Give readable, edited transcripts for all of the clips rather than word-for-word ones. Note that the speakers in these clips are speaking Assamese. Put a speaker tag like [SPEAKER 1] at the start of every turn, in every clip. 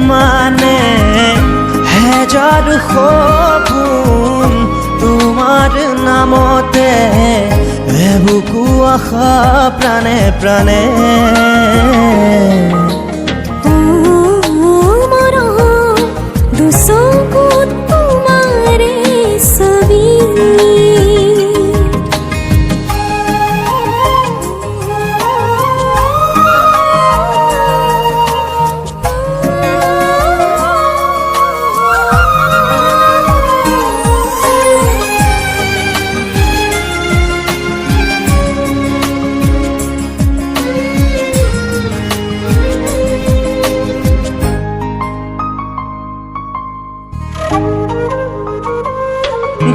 [SPEAKER 1] মানে হেজাৰ সপোন তোমাৰ নামতে এবুকু আশা প্ৰাণে প্ৰাণে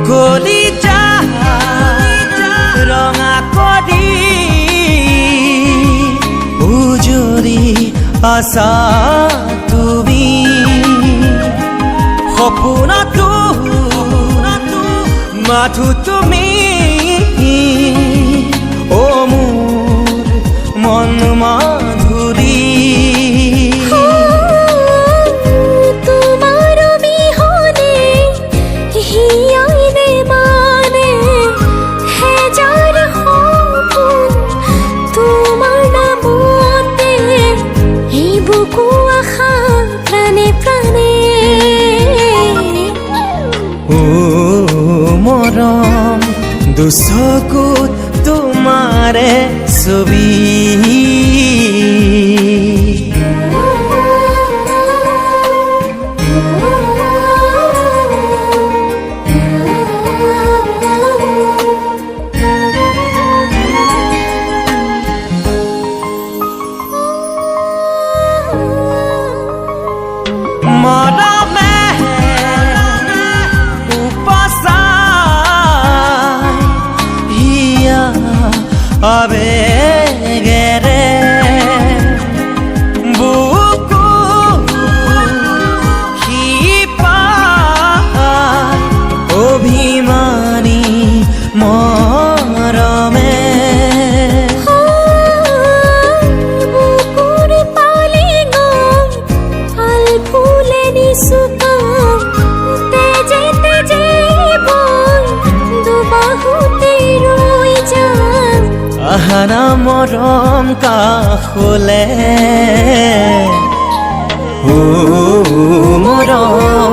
[SPEAKER 1] গলি যা ৰঙা কৰি উজৰি আছা তুমি সপোনতো মাথো তুমি অ মোৰ মন মাধুৰী মৰম দুচকুত তোমাৰে ছবি মৰমে আবেগেৰে বুকু শিপাই অভিমানী মৰমে
[SPEAKER 2] বুকুৰ পালি গম আল ফুলে নিচুকা তেজে তেজে বল দুবাহুতে ৰৈ যাম
[SPEAKER 1] আহানা মৰম কাষলে মৰম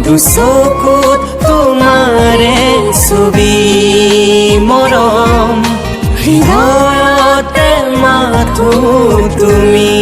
[SPEAKER 1] দুচকুত তোমাৰে ছবি মৰম হৃদয়তে মাথো তুমি